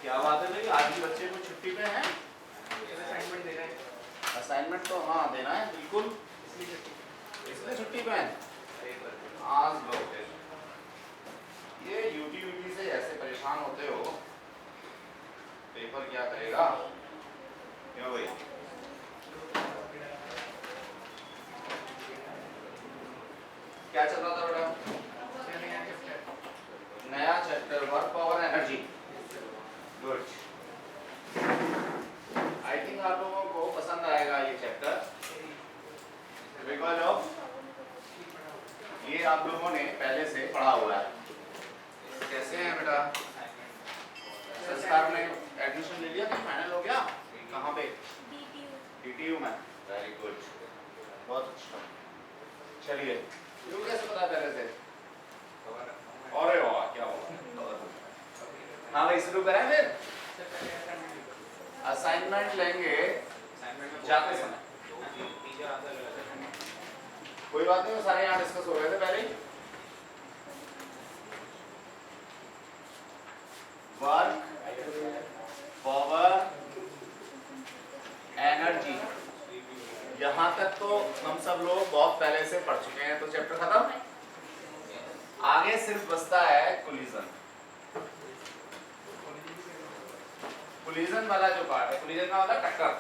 क्या बात है भाई, आज भी बच्चे को छुट्टी पे हैं? असाइनमेंट दे रहे हैं। असाइनमेंट तो हाँ देना है बिल्कुल, इसलिए छुट्टी पे हैं आज लोग। ये यूटी से ऐसे परेशान होते हो, पेपर क्या करेगा क्यों भाई? क्या चल रहा था बेटा? नया chapter work power energy. Good, I think आप लोगों को पसंद आएगा ये चैप्टर बिकॉज ऑफ ये आप लोगों ने पहले से पढ़ा हुआ है। कैसे हैं बेटा? संस्कार में एडमिशन ले लिया कि फाइनल हो गया? कहाँ पे? DTU में। वेरी गुड, बहुत अच्छा। चलिए, यू कैसे पता पहले से? अरे वाह, क्या हुआ? हाँ भाई, शुरू करें फिर। असाइनमेंट लेंगे जाते समय, कोई बात नहीं, वो सारे यहाँ डिस्कस हो गए थे पहले ही। वर्क पावर एनर्जी, यहां तक तो हम सब लोग बहुत पहले से पढ़ चुके हैं, तो चैप्टर खत्म। आगे सिर्फ बचता है कोलिजन। कोलिजन वाला जो पार्ट है, कोलिजन का मतलब टक्कर,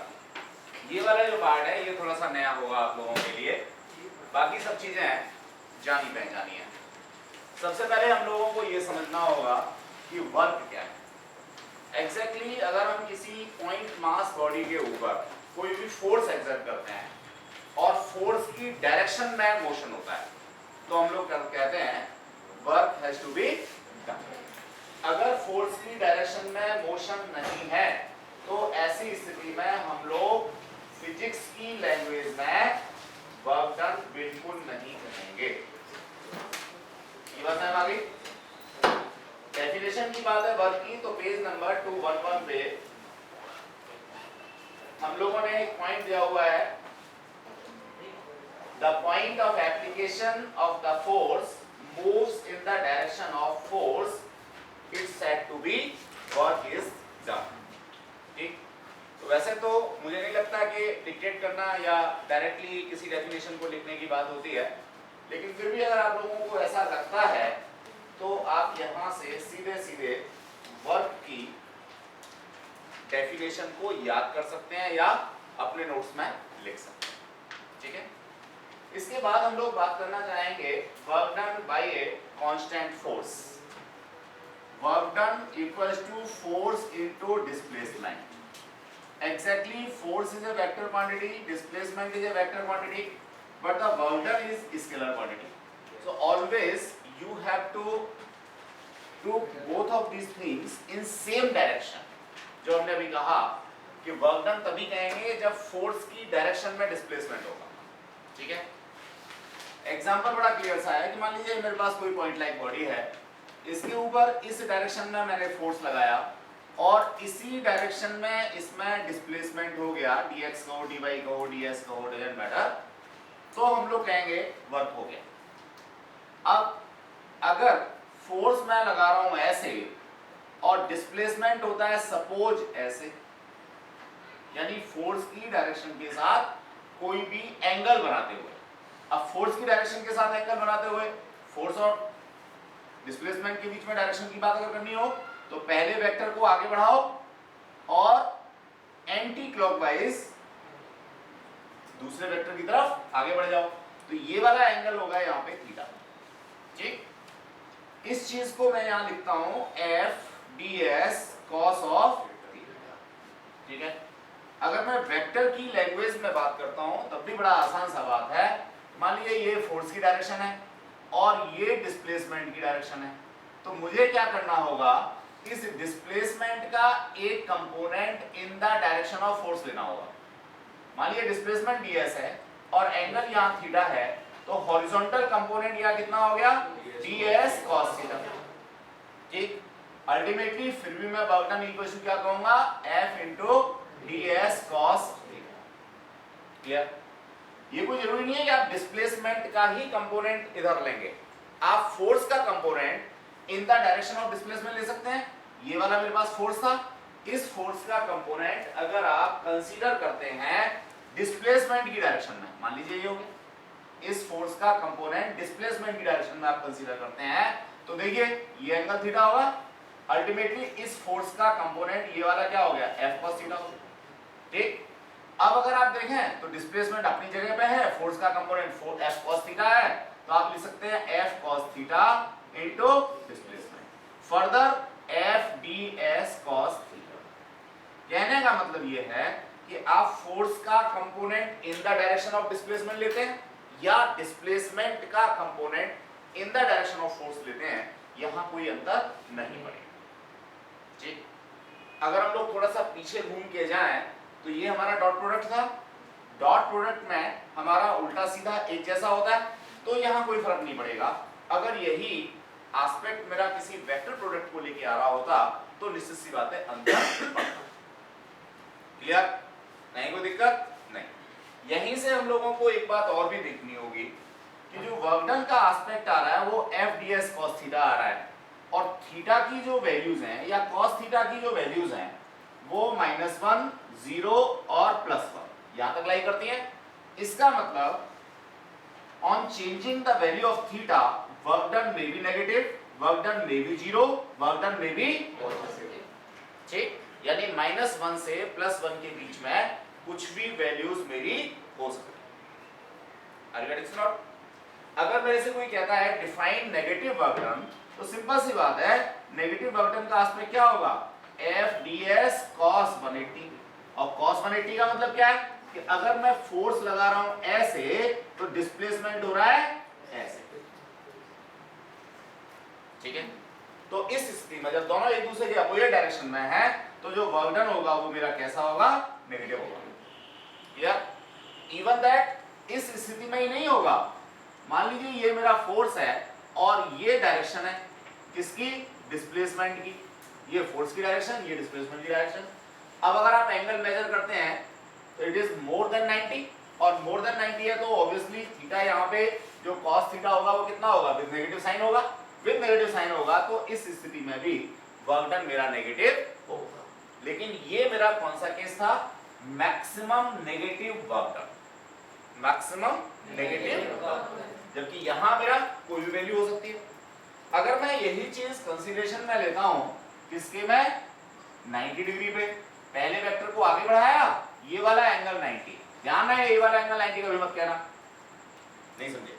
ये वाला जो पार्ट है ये थोड़ा सा नया होगा आप लोगों के लिए। बाकी सब चीजें जानी पहचानी है। सबसे पहले हम लोगों को ये समझना होगा कि वर्क क्या है एग्जैक्टली। अगर हम किसी पॉइंट मास बॉडी के ऊपर कोई भी फोर्स एक्सर्ट करते हैं और फोर्स की डायरेक्शन में मोशन होता है, तो हम लोग कहते हैं work has to be done. अगर फोर्स की डायरेक्शन में मोशन नहीं है तो ऐसी स्थिति में हम लोग फिजिक्स की लैंग्वेज में वर्क डन बिल्कुल नहीं कहेंगे। ये बात है आगे। डेफिनेशन की बात है वर्क की, तो पेज नंबर 211 पे हम लोगों ने एक पॉइंट दिया हुआ है, the point of application of the force moves in the direction of force, it's said to be work is done। ठीक, तो वैसे तो मुझे नहीं लगता कि डिक्टेट करना या डायरेक्टली किसी डेफिनेशन को लिखने की बात होती है, लेकिन फिर भी अगर आप लोगों को ऐसा लगता है तो आप यहाँ से सीधे सीधे वर्क की डेफिनेशन को याद कर सकते हैं या अपने नोट्स में लिख सकते हैं। ठीक है, इसके बाद हम लोग बात करना चाहेंगे work done by a constant force. Work done equals to force into displacement. Exactly force is a vector quantity, displacement is a vector quantity, but the work done is scalar quantity. So always you have to do both of these things in same direction. जो हमने अभी कहा कि work done तभी कहेंगे जब force की direction में डिस्प्लेसमेंट होगा। ठीक है, एग्जांपल बड़ा क्लियर सा है कि मान लीजिए मेरे पास कोई पॉइंट लाइक बॉडी है, इसके ऊपर इस डायरेक्शन में मैंने फोर्स लगाया और इसी डायरेक्शन में इसमें डिस्प्लेसमेंट हो गया, dx कहो, dy कहो, ds कहो, डजंट मैटर, तो हम लोग कहेंगे वर्क हो गया। अब अगर फोर्स मैं लगा रहा हूं ऐसे और डिस्प्लेसमेंट होता है सपोज ऐसे, यानी फोर्स की डायरेक्शन के साथ कोई भी एंगल बनाते हुए। अब फोर्स की डायरेक्शन के साथ एंगल बनाते हुए फोर्स और डिस्प्लेसमेंट के बीच में डायरेक्शन की बात अगर करनी हो तो पहले वेक्टर को आगे बढ़ाओ और एंटी क्लॉकवाइज दूसरे वेक्टर की तरफ आगे बढ़ जाओ, तो ये वाला एंगल होगा यहाँ पे थीटा। ठीक, इस चीज को मैं यहाँ लिखता हूं F D S cos of theta. ठीक है, अगर मैं वेक्टर की लैंग्वेज में बात करता हूं तब भी बड़ा आसान सा बात है। मान लीजिए ये फोर्स की डायरेक्शन है और ये डिस्प्लेसमेंट की डायरेक्शन है, तो मुझे क्या करना होगा, इस डिस्प्लेसमेंट का एक component in the direction of force लेना होगा। मान लीजिए डिस्प्लेसमेंट ds है और एंगल यहाँ थीटा है, तो हॉरिजॉन्टल कंपोनेंट यहाँ कितना हो गया, ds cos थीटा। ठीक, अल्टीमेटली फिर भी मैं वर्क डन इक्वल टू क्या कहूंगा, f into ds cos theta. Clear? ये कोई जरूरी नहीं है कि आप डिस्प्लेसमेंट का ही कंपोनेंट इधर लेंगे, आप फोर्स का component in the direction of displacement ले सकते हैं ये वाला मेरे पास फोर्स था, इस फोर्स का कंपोनेंट अगर आप कंसीडर करते हैं डिस्प्लेसमेंट की डायरेक्शन में, मान लीजिए ये हो गया, इस फोर्स का कंपोनेंट डिस्प्लेसमेंट की डायरेक्शन में आप कंसीडर करते हैं, तो देखिए ये एंगल थीटा होगा, अल्टीमेटली इस फोर्स का कंपोनेंट ये वाला क्या हो गया, F cos थीटा हो गया। ठीक, अब अगर आप देखें तो डिस्प्लेसमेंट अपनी जगह पे है, फोर्स का कंपोनेंट F cos थीटा है, तो आप लिख सकते हैं F cos theta into displacement, further F ds cos theta. कहने का मतलब ये है कि आप फोर्स का component in the direction of displacement लेते हैं या डिस्प्लेसमेंट का component in the direction of force लेते हैं, यहां कोई अंतर नहीं पड़ेगा। ठीक, अगर हम लोग थोड़ा सा पीछे घूम के जाएं तो ये हमारा डॉट प्रोडक्ट था, डॉट प्रोडक्ट में हमारा उल्टा सीधा एक जैसा होता है, तो यहां कोई फर्क नहीं पड़ेगा। अगर यही एस्पेक्ट मेरा किसी वेक्टर प्रोडक्ट को लेके आ रहा होता तो निश्चित सी बात है अंतर पड़ता। क्लियर, नहीं कोई दिक्कत नहीं। यहीं से हम लोगों को एक बात और भी देखनी होगी कि जो वर्क डन का एस्पेक्ट आ रहा है वो F ds cos थीटा आ रहा है, और थीटा की जो वैल्यूज हैं या cos थीटा की जो वैल्यूज हैं वो -1, 0 और +1 यहां तक लाई करती हैं। इसका मतलब on changing the value of theta work done may be negative, work done may be 0, work done may be positive. ठीक, यानी -1 से +1 के बीच में कुछ भी वैल्यूज मेरी हो सकती है। Are you getting not? अगर मेरे से कोई कहता है डिफाइन नेगेटिव वर्क डन, तो सिंपल सी बात है, नेगेटिव वर्क डन का एस्पेक्ट क्या होगा, F ds cos 180। और cos 180 का मतलब क्या है कि अगर मैं फोर्स लगा रहा हूं ऐसे तो डिस्प्लेसमेंट हो रहा है ऐसे। ठीक है, तो इस स्थिति में जब दोनों एक दूसरे के अपोजिट डायरेक्शन में है तो जो वर्क डन होगा वो मेरा कैसा होगा, नेगेटिव होगा। क्लियर? इवन दैट इस स्थिति में ही नहीं होगा, मान लीजिए ये मेरा फोर्स है और ये डायरेक्शन है किसकी, डिस्प्लेसमेंट की, ये फोर्स की डायरेक्शन, ये डिस्प्लेसमेंट की डायरेक्शन। अब अगर आप एंगल मेजर करते हैं तो इट इज मोर देन 90, और मोर देन 90 है तो ऑब्वियसली थीटा यहाँ पे जो cos थीटा होगा वो कितना होगा, विद नेगेटिव साइन होगा। विद नेगेटिव साइन होगा तो इस स्थिति में भी वर्क डन मेरा नेगेटिव होगा। लेकिन ये मेरा कौन सा केस था, maximum negative work done, maximum negative, जबकि यहां मेरा कोई भी वैल्यू हो सकती है। अगर मैं यही चीज कंसीडरेशन में लेता हूं किसके में, 90 डिग्री पे, पहले वेक्टर को आगे बढ़ाया, ये वाला एंगल 90, ध्यान है ये वाला एंगल 90 कभी मत कहना, नहीं समझे।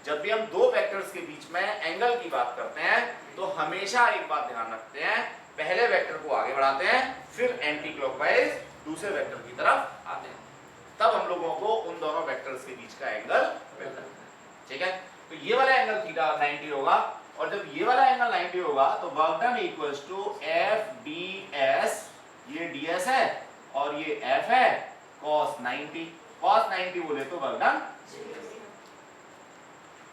जब भी हम दो वेक्टर्स के बीच में एंगल की बात करते हैं तो हमेशा एक बात ध्यान रखते हैं, पहले वेक्टर को आगे बढ़ाते हैं फिर एंटी क्लॉकवाइज दूसरे वेक्टर की तरफ आते हैं, तब हम लोगों को उन दोनों वेक्टर्स के बीच का एंगल मिलता है। ठीक है, तो ये वाला एंगल थीटा 90 होगा, और जब ये वाला एंगल 90 होगा तो work done equals to F ds, ये ds है और ये F है cos 90, cos 90 बोले तो वर्क डन।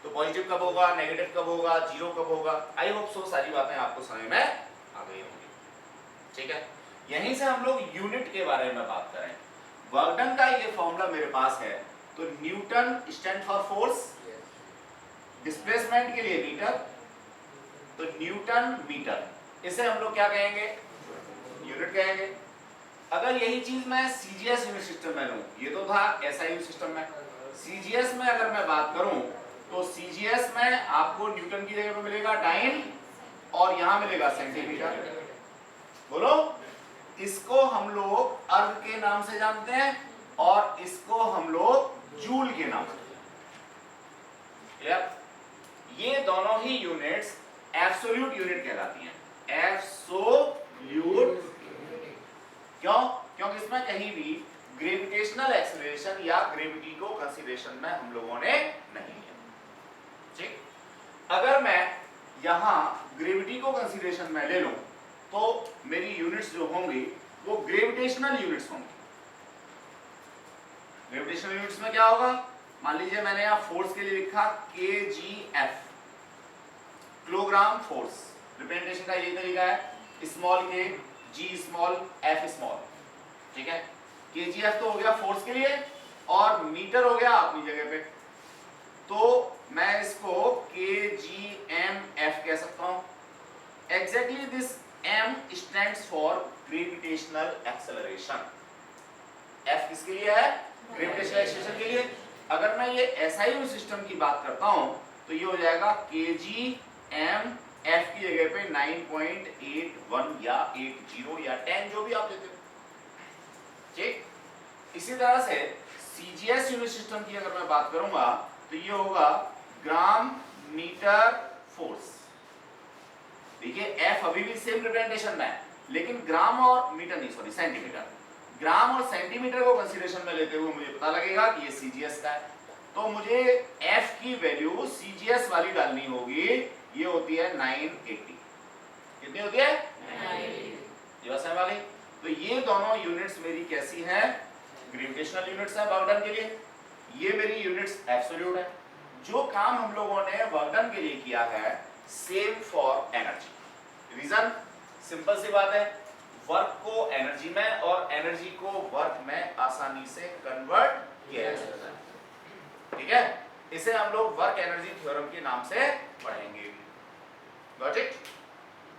तो पॉजिटिव कब होगा, नेगेटिव कब होगा, जीरो कब होगा। आई होप सो सारी बातें आपको समझ में आ गई होंगी। ठीक है, यहीं से हम लोग यूनिट के बारे में बात करें। वर्क डन का ये फॉर्मूला मेरे पास है, तो Newton stand for force, displacement के लिए मीटर, तो न्यूटन मीटर, इसे हम लोग क्या कहेंगे, यूनिट कहेंगे। अगर यही चीज मैं सीजीएस यूनिट सिस्टम में लूं, ये तो था एसआई यूनिट सिस्टम में, सीजीएस में अगर मैं बात करूं तो सीजीएस में आपको न्यूटन की जगह पे मिलेगा डाइन और यहां मिलेगा सेंटीमीटर। बोलो, इसको हम लोग अर्ग के नाम से जानते हैं और इसको हम लोग जूल के नाम से। क्लियर? ये दोनों ही यूनिट्स एब्सोल्यूट यूनिट कहलाती हैं। एब्सोल्यूट, क्यों? क्योंकि इसमें कहीं भी ग्रेविटेशनल एक्सेलरेशन या ग्रेविटी को कंसीडरेशन में हम लोगों ने नहीं लिया। ठीक, अगर मैं यहां ग्रेविटी को कंसीडरेशन में ले लूं तो मेरी यूनिट्स जो होंगी वो ग्रेविटेशनल यूनिट्स होंगी। ग्रेविटेशनल यूनिट्स में क्या होगा, मान लीजिए मैंने यहां फोर्स के लिए लिखा kgf, किलोग्राम फोर्स, रिप्रेजेंटेशन का यही तरीका है, स्मॉल के, जी स्मॉल, एफ स्मॉल। ठीक है, kgf तो हो गया फोर्स के लिए और मीटर हो गया अपनी जगह पे, तो मैं इसको kgmf कह सकता हूं। Exactly this M stands for gravitational acceleration. F किसके लिए है? ग्रेविटेशनल एक्सेलरेशन के लिए। अगर मैं ये SI यूनिट सिस्टम की बात करता हूं तो ये हो जाएगा kg m F की जगह पे 9.81 या 80 या 10 जो भी आप लेते हो, ठीक। इसी तरह से CGS यूनिट सिस्टम की अगर मैं बात करूंगा तो ये होगा ग्राम मीटर फोर्स। देखिए F अभी भी सेम रिप्रेजेंटेशन में है, लेकिन ग्राम और मीटर नहीं, सॉरी सेंटीमीटर, ग्राम और सेंटीमीटर को कंसीडरेशन में लेते हुए मुझे पता लगेगा कि ये CGS का है। तो मुझे F की वैल्यू CGS वाली डालनी होगी, ये होती है 980। कितनी होती है? 980। ये बात समझ आ गई? तो ये दोनों यूनिट्स मेरी कैसी हैं? ग्रेविटेशनल यूनिट्स हैं वर्क डन के लिए। ये मेरी यूनिट्स एब्सोल्यूट है। जो काम हम लोगों ने वर्क डन के लिए किया है same for energy. Reason simple सी बात है, वर्क को एनर्जी में और एनर्जी को वर्क में आसानी से कन्वर्ट किया जा सकता है, ठीक है। इसे हम लोग वर्क एनर्जी थ्योरम के नाम से पढ़ेंगे। Got it?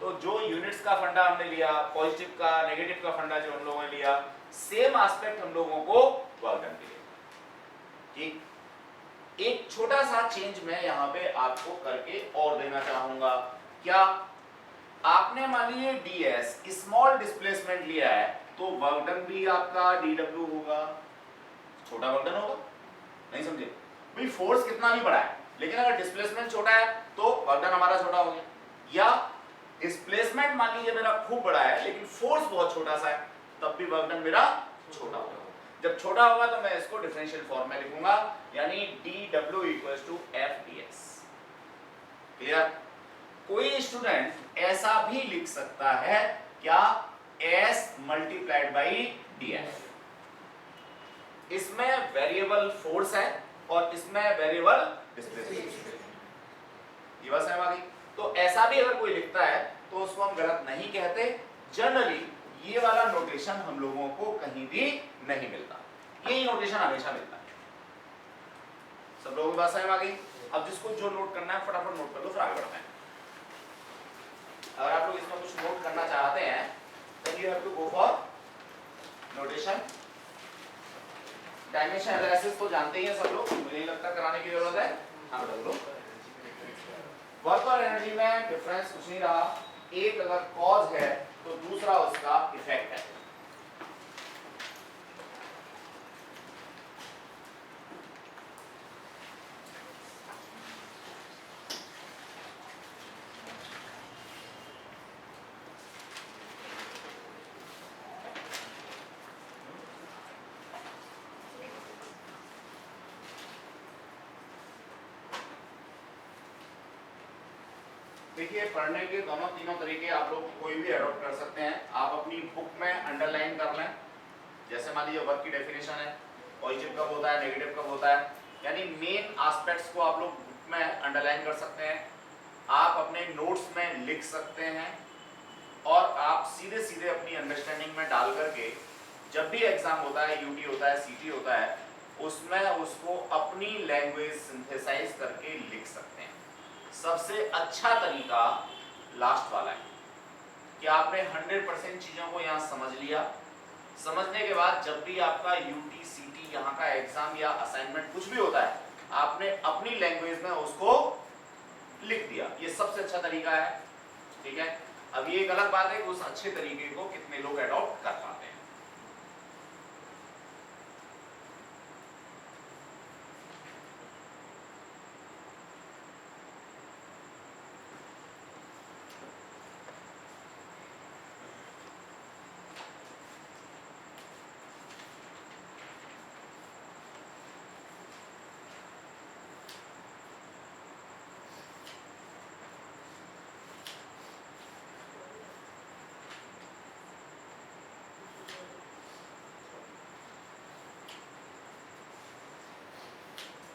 तो जो यूनिट्स का फंडा हमने लिया, पॉजिटिव का नेगेटिव का फंडा जो हम लोगों ने लिया, सेम एस्पेक्ट हम लोगों को वर्क डन के लिए, ठीक। एक छोटा सा चेंज मैं यहाँ पे आपको करके और देना चाहूंगा। क्या आपने मान लीजिए ds स्मॉल डिस्प्लेसमेंट लिया है तो वर्क डन भी आपका dw होगा, छोटा वर्क डन होगा। नहीं समझे भाई? फोर्स कितना भी बड़ा है, लेकिन अगर डिस्प्लेसमेंट छोटा है तो वर्क डन हमारा छोटा हो गया। या डिस्प्लेसमेंट मान लीजिए मेरा खूब बड़ा है लेकिन फोर्स बहुत छोटा सा है, तब भी वर्क डन मेरा छोटा होगा। जब छोटा होगा तो मैं इसको डिफरेंशियल फॉर्म में लिखूंगा, यानी dw = fds। क्लियर? कोई स्टूडेंट ऐसा भी लिख सकता है क्या? s × df। इसमें वेरिएबल फोर्स है और इसमें वेरिएबल डिस्प्लेसमेंट। ये बात समझ आ गई? तो ऐसा भी अगर कोई लिखता है तो उसको हम गलत नहीं कहते। जनरली ये वाला नोटेशन हम लोगों को कहीं भी नहीं मिलता, यही नोटेशन हमेशा मिलता है। सब लोगों की बात समझ आ गई? अब जिसको जो नोट करना है फटाफट नोट कर लो, फिर आगे बढ़ते हैं। अगर आप लोग इसमें कुछ नोट करना चाहते हैं then you have to go for notation। Dimension analysis तो जानते ही हैं सब लोग, मुझे नहीं लगता कराने की जरूरत है। हाँ बता दो। वर्क और एनर्जी में डिफरेंस कुछ नहीं रहा, एक अगर कॉज है तो दूसरा उसका इफेक्ट है। देखिए पढ़ने के दोनों तीनों तरीके आप लोग कोई भी अडॉप्ट कर सकते हैं। आप अपनी बुक में अंडरलाइन कर लें, जैसे मान लीजिए वर्क की डेफिनेशन है, पॉजिटिव कब होता है, नेगेटिव कब होता है, यानी मेन एस्पेक्ट्स को आप लोग बुक में अंडरलाइन कर सकते हैं। आप अपने नोट्स में लिख सकते हैं और आप सीधे सीधे अपनी अंडरस्टैंडिंग में डाल करके जब भी एग्जाम होता है, यूटी होता है, सीटी होता है, उसमें उसको अपनी लैंग्वेज सिंथेसाइज करके लिख सकते हैं। सबसे अच्छा तरीका लास्ट वाला है कि आपने 100% चीजों को यहाँ समझ लिया। समझने के बाद जब भी आपका यूटी सीटी यहाँ का एग्जाम या असाइनमेंट कुछ भी होता है, आपने अपनी लैंग्वेज में उसको लिख दिया। ये सबसे अच्छा तरीका है, ठीक है। अब ये एक अलग बात है कि उस अच्छे तरीके को कितने लोग अडॉप्ट कर पाते हैं।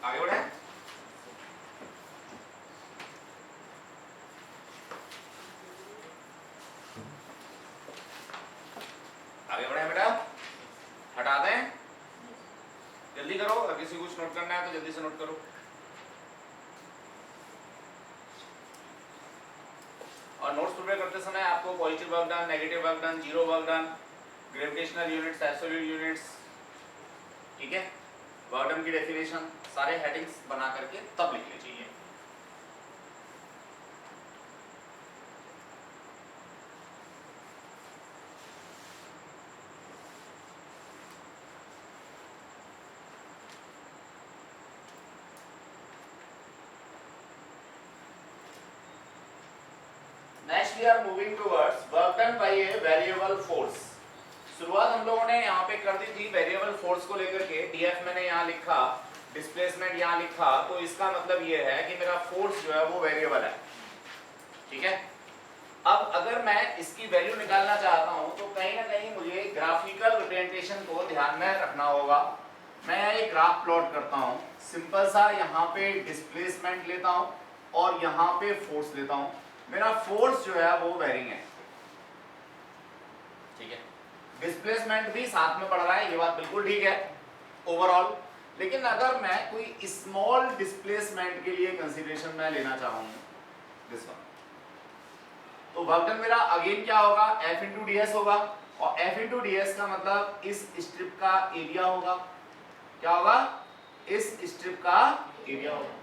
आगे बढ़े। आगे बढ़े बेटा, हटा दें, जल्दी करो। अगर किसी को कुछ नोट करना है तो जल्दी से नोट करो। और नोट्स प्रिपेयर करते समय आपको positive work done, negative work done, zero work done, gravitational units, absolute units, ठीक है, वर्क डन की डेफिनेशन, सारे हेडिंग्स बना करके तब लिख लीजिए। Next we are moving towards work done by a variable force. शुरुआत हम लोगों ने यहाँ पे कर दी थी वेरिएबल फोर्स को लेकर के, डीएफ मैंने यहाँ लिखा, डिस्प्लेसमेंट यहाँ लिखा, तो इसका मतलब ये है कि मेरा फोर्स जो है वो वेरिएबल है, ठीक है। अब अगर मैं इसकी वैल्यू निकालना चाहता हूँ तो कहीं ना कहीं मुझे ग्राफिकल रिप्रेजेंटेशन को ध्यान में रखना होगा। मैं एक ग्राफ प्लॉट करता हूँ, सिंपल सा, यहाँ पे डिस्प्लेसमेंट लेता हूँ और यहाँ पे फोर्स लेता हूँ। मेरा फोर्स जो है वो वेरिंग है, ठीक है, डिस्प्लेसमेंट भी साथ में बढ़ रहा है, ये बात बिल्कुल ठीक है ओवरऑल। लेकिन अगर मैं कोई स्मॉल डिस्प्लेसमेंट के लिए कंसीडरेशन में लेना चाहूँ दिस वन, तो वर्क डन मेरा अगेन क्या होगा, F इंटू डी एस होगा, और F इंटू डी एस का मतलब इस स्ट्रिप का एरिया होगा। क्या होगा, इस स्ट्रिप का एरिया होगा।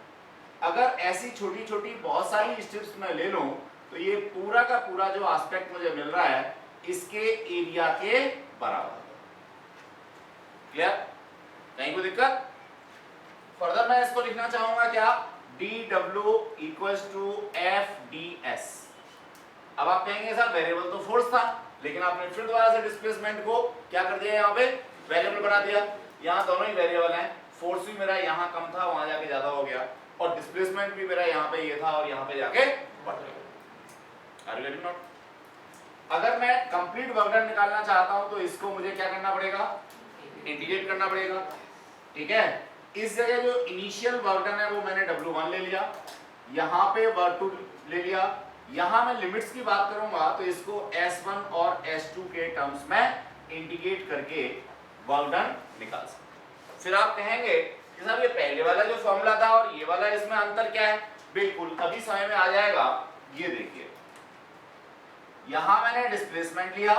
अगर ऐसी छोटी छोटी बहुत सारी स्ट्रिप्स में ले लूं तो ये पूरा का पूरा जो एस्पेक्ट मुझे मिल रहा है इसके एरिया के बराबर। क्लियर, कहीं कोई दिक्कत? फर्दर मैं इसको लिखना चाहूंगा क्या, dw equals to F D S. अब आप कहेंगे सर वेरिएबल तो फोर्स था, लेकिन आपने फिर दोबारा से डिस्प्लेसमेंट को क्या कर दिया, यहाँ पे वेरिएबल बना दिया। यहाँ दोनों ही वेरिएबल हैं, फोर्स भी मेरा यहाँ कम था, वहां जाके ज्यादा हो गया, और डिस्प्लेसमेंट भी मेरा यहाँ पे ये था और यहाँ पे जाके बढ़ गया। Are you getting not? अगर मैं कंप्लीट वर्क डन निकालना चाहता हूं तो इसको मुझे क्या करना पड़ेगा, इंटीग्रेट करना पड़ेगा, ठीक है। इस जगह जो इनिशियल वर्क डन है वो मैंने W1 ले लिया, यहाँ पे वर्क 2 ले लिया, यहाँ मैं लिमिट्स की बात करूंगा तो इसको S1 और S2 के टर्म्स में इंटीग्रेट करके वर्क डन निकाल सकते। फिर आप कहेंगे कि साहब ये पहले वाला जो फॉर्मूला था और ये वाला, इसमें अंतर क्या है? बिल्कुल अभी समझ में आ जाएगा। ये देखिए, यहां मैंने डिस्प्लेसमेंट लिया,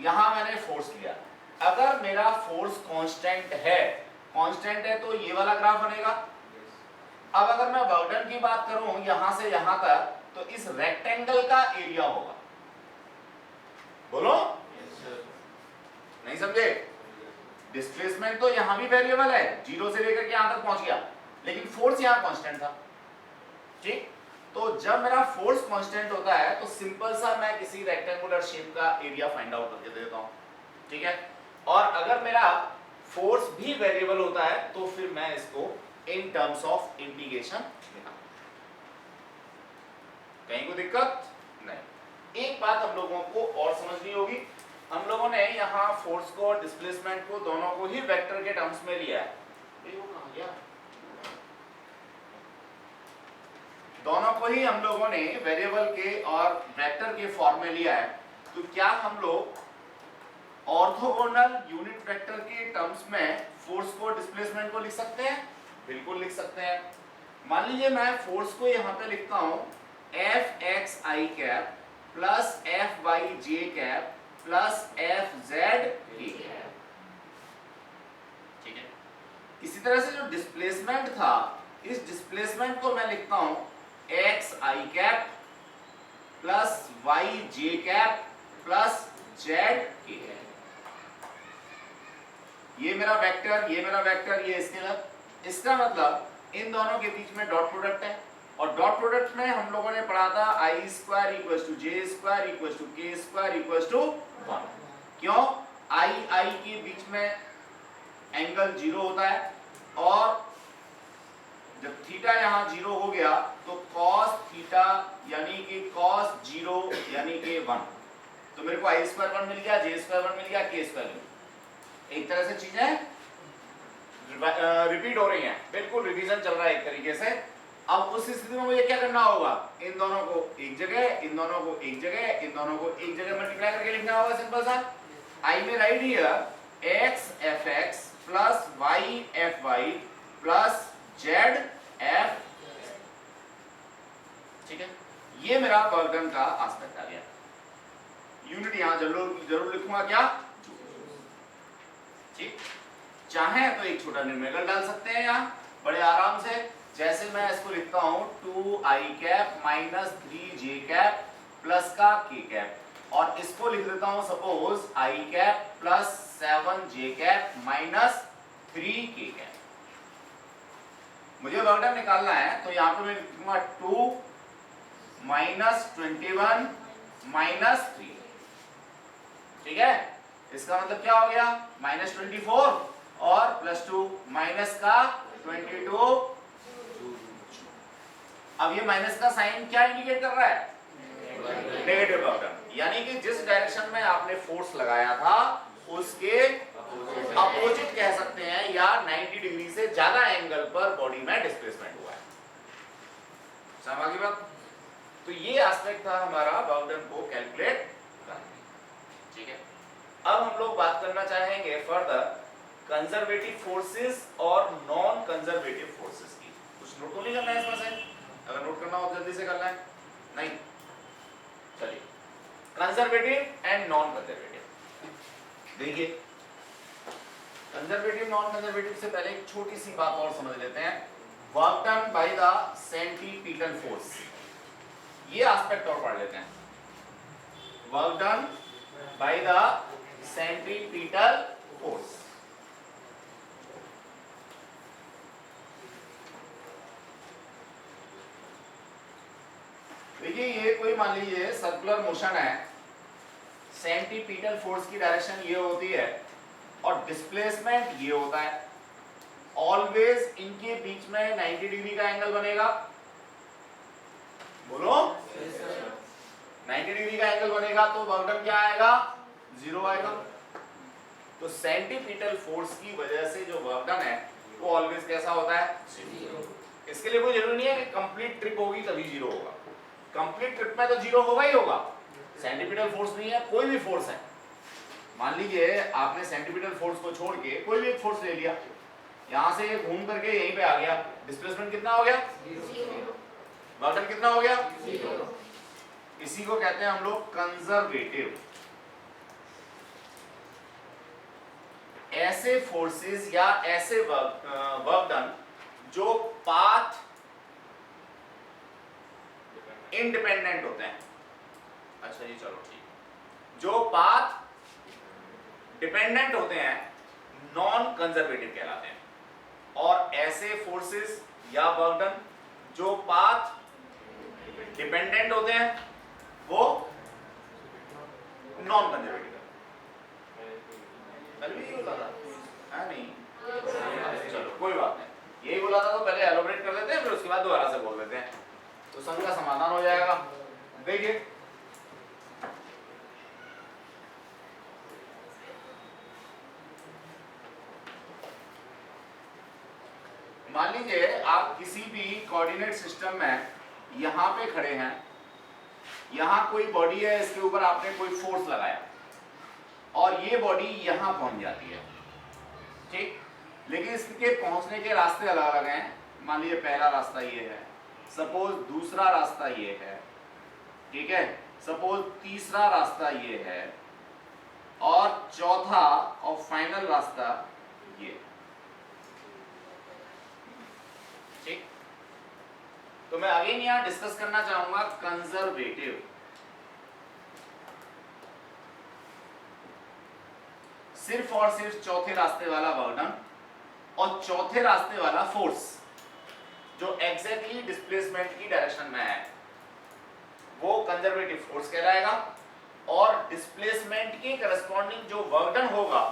यहां मैंने फोर्स लिया। अगर मेरा फोर्स कांस्टेंट है तो ये वाला ग्राफ बनेगा। अब अगर मैं वर्क डन की बात करूं यहां से यहां तक, तो इस रेक्टेंगल का एरिया होगा। बोलो नहीं समझे? डिस्प्लेसमेंट तो यहां भी वेरिएबल है, 0 से लेकर के यहां तक पहुंच गया, लेकिन फोर्स यहां कांस्टेंट था, ठीक। तो जब मेरा फोर्स कांस्टेंट होता है तो सिंपल सा मैं किसी रेक्टेंगुलर शेप का एरिया फाइंड आउट करके दे देता हूं, ठीक है। और अगर मेरा फोर्स भी वेरिएबल होता है तो फिर मैं इसको इन टर्म्स ऑफ इंटीग्रेशन लिखा। कहीं कोई दिक्कत नहीं। एक बात हम लोगों को और समझनी होगी, हम लोगों ने यहाँ फोर्स को और डिस्प्लेसमेंट को दोनों को ही वेक्टर के टर्म्स में लिया है। वो कहाँ गया? दोनों को ही हम लोगों ने वेरिएबल के और वेक्टर के फॉर्म में लिया है। तो क्या हम लोग ऑर्थोगोनल यूनिट वेक्टर के टर्म्स में फोर्स को डिस्प्लेसमेंट को लिख सकते हैं? बिल्कुल लिख सकते हैं। मान लीजिए मैं फोर्स को यहाँ पे लिखता हूँ एफ एक्स आई कैप प्लस एफ वाई जे कैप प्लस एफ जेड के, ठीक है। इसी तरह से जो डिस्प्लेसमेंट था, इस डिस्प्लेसमेंट को मैं लिखता हूं एक्स आई कैप प्लस वाई जे कैप प्लस जेड के। ये मेरा वेक्टर, ये मेरा वेक्टर, ये स्केलर। इसका मतलब इन दोनों के बीच में डॉट प्रोडक्ट है, और डॉट प्रोडक्ट में हम लोगों ने पढ़ा था I square equals to J square equals to K square equals to 1। क्यों? आई के बीच में एंगल 0 होता है, और जब थीटा यहाँ 0 हो गया तो कॉस थीटा यानी कि कॉस 0 यानी कि 1। तो मेरे को आई स्क्वायर 1 मिल गया, जे स्क्वायर 1 मिल गया, के स्क्वायर मिल गया। एक तरह से चीजें रिपीट हो रही हैं, बिल्कुल रिवीजन चल रहा है एक तरीके से। अब उस स्थिति में मुझे क्या करना होगा, इन दोनों को एक जगह, इन दोनों को एक जगह, इन दोनों को एक जगह मल्टीप्लाई करके लिखना होगा। सिंपल सा, I may write here X F X plus Y F Y plus Z F, ठीक है। ये मेरा वर्क डन का एस्पेक्ट आ गया। यहाँ जरूर लिखूंगा क्या, ठीक। चाहे तो एक छोटा न्यूमेरिकल डाल सकते हैं यहाँ बड़े आराम से, जैसे मैं इसको लिखता हूँ 2i cap minus 3j cap plus का k कैप, और इसको लिख देता हूँ suppose i cap plus 7j cap minus 3k cap. मुझे वर्क डन निकालना है तो यहाँ पे मैं लिखूंगा 2 माइनस 21 माइनस 3, ठीक है। इसका मतलब क्या हो गया, माइनस 24 और प्लस 2 माइनस का 22। अब ये माइनस का साइन क्या इंडिकेट कर रहा है, नेगेटिव वर्क डन, यानी कि जिस डायरेक्शन में आपने फोर्स लगाया था उसके अपोजिट कह सकते हैं, या 90 डिग्री से ज्यादा एंगल पर बॉडी में डिस्प्लेसमेंट हुआ है। समझ गई बात। तो ये एस्पेक्ट था हमारा वर्क डन को कैलकुलेट करना, ठीक है। अब हम लोग बात करना चाहेंगे फर्दर कंजर्वेटिव फोर्सेस और नॉन कंजर्वेटिव फोर्सेस की। कुछ नोट तो नहीं करना है इसमें से, अगर नोट करना हो जल्दी से करना है, नहीं चलिए। कंजर्वेटिव एंड नॉन कंजर्वेटिव देखिए, कंजर्वेटिव नॉन कंजर्वेटिव से पहले एक छोटी सी बात और समझ लेते हैं, work done by the centripetal force, ये एस्पेक्ट और पढ़ लेते हैं। Work done by the centripetal force, देखिए ये कोई मान लीजिए सर्कुलर मोशन है, सेंटीपीटल फोर्स की डायरेक्शन ये होती है और डिस्प्लेसमेंट ये होता है। ऑलवेज इनके बीच में 90 डिग्री का एंगल बनेगा, बोलो 90 डिग्री का एंगल बनेगा तो वर्क डन क्या आएगा, 0 आएगा। तो सेंटीपीटल फोर्स की वजह से जो वर्क डन है वो ऑलवेज कैसा होता है, 0। इसके लिए कोई जरूरी नहीं है कि कंप्लीट ट्रिप होगी तभी 0 होगा, कंप्लीट ट्रिप में तो 0 होगा ही होगा। सेंटीपीटल फोर्स नहीं है, कोई भी फोर्स है, मान लीजिए आपने सेंटीपीटल फोर्स को छोड़ के कोई भी एक फोर्स ले लिया, यहां से घूम करके यहीं पे आ गया, डिस्प्लेसमेंट कितना हो गया, 0। वर्क डन कितना हो गया, 0। इसी को कहते हैं हम लोग कंजर्वेटिव। ऐसे फोर्सेस या ऐसे वर्क डन जो पाथ इंडिपेंडेंट होते हैं, अच्छा जी चलो ठीक, जो पाथ डिपेंडेंट होते हैं नॉन कंजर्वेटिव कहलाते हैं, और ऐसे फोर्सेस या वर्क डन जो पाथ डिपेंडेंट होते हैं वो नॉन कंजर्वेटिव। पहले भी यही बोला था, है नहीं, चलो कोई बात नहीं, यही बोला था तो पहले एलोबरेट कर लेते हैं, फिर उसके बाद दोबारा से बोल देते हैं, तो संघ का समाधान हो जाएगा। देखिए मान लीजिए आप किसी भी कोऑर्डिनेट सिस्टम में यहां पे खड़े हैं, यहां कोई बॉडी है, इसके ऊपर आपने कोई फोर्स लगाया और ये बॉडी यहां पहुंच जाती है, ठीक। लेकिन इसके पहुंचने के रास्ते अलग अलग हैं। मान लीजिए पहला रास्ता ये है, सपोज दूसरा रास्ता ये है, ठीक है, सपोज तीसरा रास्ता ये है, और चौथा और फाइनल रास्ता ये, ठीक। तो मैं अगेन यहां डिस्कस करना चाहूंगा कंजर्वेटिव। सिर्फ और सिर्फ चौथे रास्ते वाला वर्क डन और चौथे रास्ते वाला फोर्स जो एग्जैक्टली डिस्प्लेसमेंट की डायरेक्शन में है वो कंजर्वेटिव फोर्स कहलाएगा, और डिस्प्लेसमेंट के करस्पॉन्डिंग जो वर्क डन होगा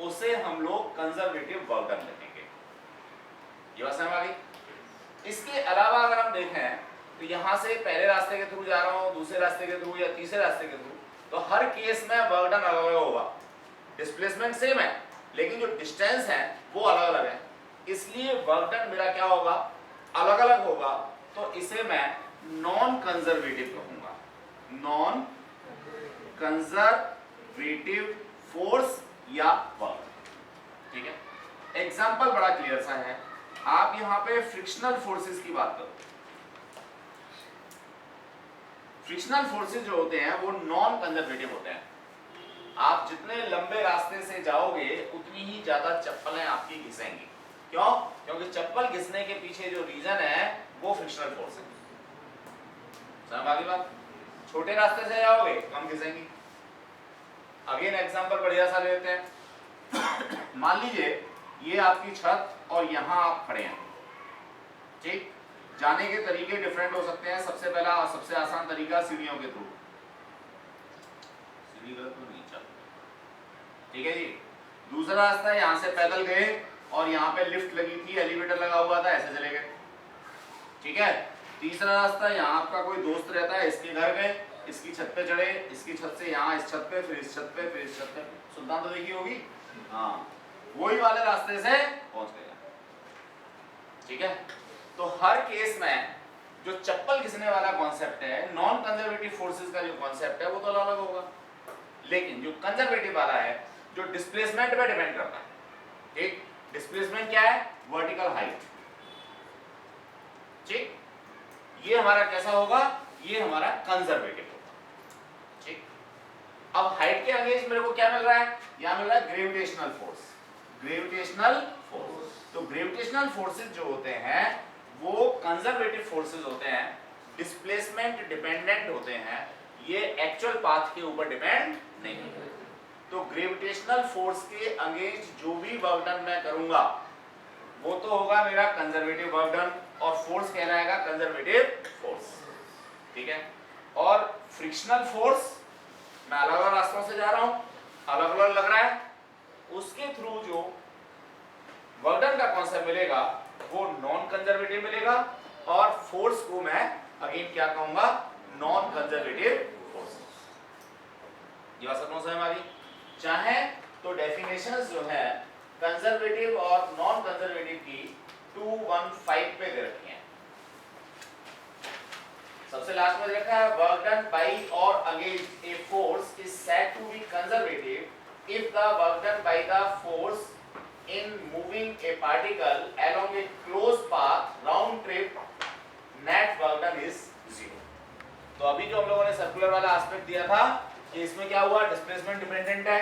उसे हम लोग कंजर्वेटिव वर्क डन लिखेंगे। ये बात समझ आ गई। इसके अलावा अगर हम देखें तो यहां से पहले रास्ते के थ्रू जा रहा हूं, दूसरे रास्ते के थ्रू या तीसरे रास्ते के थ्रू, तो हर केस में वर्क डन अलग अलग होगा, डिस्प्लेसमेंट सेम है लेकिन जो डिस्टेंस है वो अलग अलग है, इसलिए वर्क डन मेरा क्या होगा, अलग अलग होगा। तो इसे मैं नॉन कंजर्वेटिव कहूंगा, नॉन कंजर्वेटिव फोर्स या वर्क, ठीक है। एग्जांपल बड़ा क्लियर सा है, आप यहां पे फ्रिक्शनल फोर्सेस की बात करो, फ्रिक्शनल फोर्सेस जो होते हैं वो नॉन कंजर्वेटिव होते हैं, आप जितने लंबे रास्ते से जाओगे उतनी ही ज्यादा चप्पलें आपकी घिसेंगी। क्यों? क्योंकि चप्पल घिसने के पीछे जो रीजन है वो फ्रिक्शनल फोर्स है। समझ आ गई बात? छोटे रास्ते से जाओगे कम घिसेंगी। अगेन एग्जांपल बढ़िया सा लेते हैं। मान लीजिए ये आपकी छत और यहां आप खड़े हैं, ठीक? जाने के तरीके डिफरेंट हो सकते हैं। सबसे पहला और सबसे आसान तरीका सीढ़ियों के थ्रू। सीढ़ी गलत तो नहीं चल, ठीक है जी। दूसरा रास्ता है यहां से पैदल गए और यहाँ पे लिफ्ट लगी थी, एलिवेटर लगा हुआ था, ऐसे चले गए, ठीक है। तीसरा रास्ता यहाँ आपका कोई दोस्त रहता है, इसके घर गए, इसकी छत पे चढ़े, इसकी छत से यहाँ इस छत पे, फिर इस छत पे, फिर इस छत पे। सुल्तान तो देखी होगी, हाँ, वही वाले रास्ते से पहुंच गया, ठीक है। तो हर केस में जो चप्पल घिसने वाला कॉन्सेप्ट है, नॉन कंजर्वेटिव फोर्सेस का जो कॉन्सेप्ट है वो तो अलग होगा, लेकिन जो कंजर्वेटिव वाला है जो डिस्प्लेसमेंट पे डिपेंड करता है, ठीक। डिस्प्लेसमेंट क्या है? वर्टिकल हाइट, ठीक। ये हमारा कैसा होगा? ये हमारा कंजर्वेटिव होगा, ठीक। अब हाइट के अगेंस्ट मेरे को क्या मिल रहा है? यहां मिल रहा है ग्रेविटेशनल फोर्स। ग्रेविटेशनल फोर्स, तो ग्रेविटेशनल फोर्सेस जो होते हैं वो कंजर्वेटिव फोर्सेस होते हैं, डिस्प्लेसमेंट डिपेंडेंट होते हैं, ये एक्चुअल पाथ के ऊपर डिपेंड नहीं होते। तो ग्रेविटेशनल फोर्स के अगेंस्ट जो भी वर्क डन मैं करूंगा वो तो होगा मेरा कंजर्वेटिव वर्क डन, और फोर्स कहलाएगा कंजर्वेटिव फोर्स, ठीक है। और फ्रिक्शनल फोर्स, मैं अलग अलग रास्तों से जा रहा हूं, अलग अलग लग रहा है, उसके थ्रू जो वर्क डन का कॉन्सेप्ट मिलेगा वो नॉन कंजर्वेटिव मिलेगा, और फोर्स को मैं अगेन क्या कहूंगा? Non conservative force. ये बात समझ में आ गई? चाहे तो डेफिनेशंस जो है कंजर्वेटिव और नॉन कंजर्वेटिव की 215 पे दे रखी हैं। सबसे लास्ट में देखा है वर्क डन बाय और against a force is said to be conservative if the work done by the force in moving a particle along a closed path round trip net work done is 0। तो अभी जो हम लोगों ने circular वाला aspect दिया था कि इसमें क्या हुआ? डिस्प्लेसमेंट डिपेंडेंट है,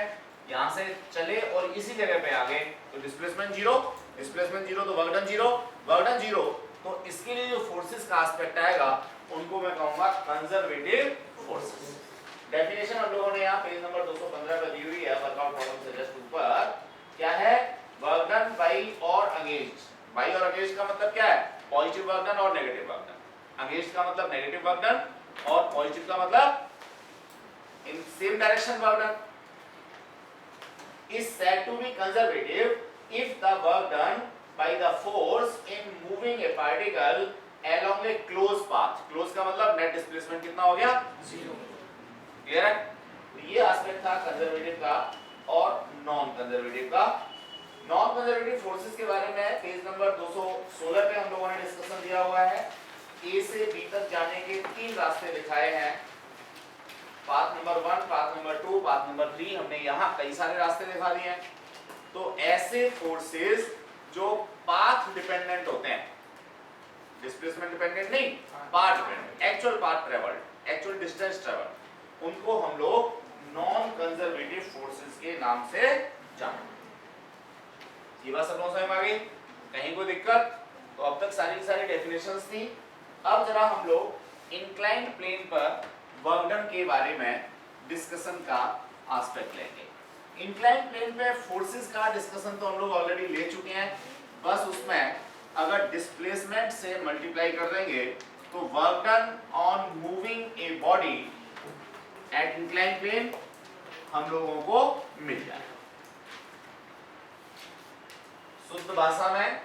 यहां से चले और इसी जगह पे आ गए, तो डिस्प्लेसमेंट 0, डिस्प्लेसमेंट 0 तो वर्क डन 0, वर्क डन 0, तो इसके लिए जो फोर्सेस का एस्पेक्ट आएगा उनको मैं कहूंगा कंजर्वेटिव फोर्सेस। डेफिनेशन हम लोगों ने यहाँ पेज नंबर 215 पे दी हुई है, वर्कआउट प्रॉब्लम से जस्ट ऊपर। क्या है? वर्क डन बाय और अगेंस्ट। बाय और अगेंस्ट का मतलब क्या है? पॉजिटिव वर्क डन और नेगेटिव वर्क डन। अगेंस्ट का मतलब नेगेटिव वर्क डन, और पॉजिटिव का मतलब इन same direction work done. is said to be conservative if the work done by the force in moving a particle along a closed path। close का मतलब net displacement कितना हो गया? 0। Clear है? ये एस्पेक्ट था कंजर्वेटिव का और नॉन कंजर्वेटिव का। नॉन कंजर्वेटिव फोर्सेस के बारे में पेज नंबर 216 पे हम लोगों ने डिस्कशन दिया हुआ है। ए से बी तक जाने के 3 रास्ते दिखाए हैं, path number 1, path number 2, path number 3। हमने यहाँ कई सारे रास्ते दिखा दिए हैं। तो ऐसे फोर्सेस जो पाथ डिपेंडेंट होते हैं, डिस्प्लेसमेंट डिपेंडेंट नहीं, path dependent, actual path travelled, actual distance travelled, उनको हम लोग नॉन कंजर्वेटिव फोर्सेस के नाम से जानते हैं। ये बात समझ में आ गई? कहीं कोई दिक्कत? तो अब तक सारी की सारी डेफिनेशंस थी। अब जरा हम लोग इंक्लाइंड प्लेन पर वर्क डन के बारे में डिस्कशन का एस्पेक्ट लेंगे। इंक्लाइंड प्लेन पे फोर्सेस का डिस्कशन तो हम लोग ऑलरेडी ले चुके हैं, बस उसमें अगर डिस्प्लेसमेंट से मल्टीप्लाई कर देंगे तो work done on moving a body at inclined plane हम लोगों को मिल जाए। शुद्ध भाषा में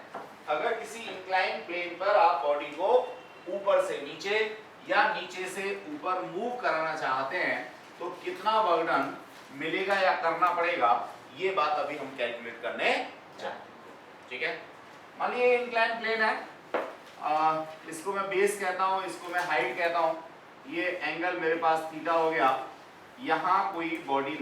अगर किसी इंक्लाइंड प्लेन पर आप बॉडी को ऊपर से नीचे या नीचे से ऊपर मूव कराना चाहते हैं तो कितना वर्क डन मिलेगा या करना पड़ेगा, ये बात अभी हम कैलकुलेट करने जा रहे हैं, ठीक है। मान लीजिए इंक्लाइंड प्लेन है, इसको मैं बेस कहता हूं, इसको मैं हाइट कहता हूं, ये एंगल मेरे पास थीटा हो गया, यहां कोई बॉडी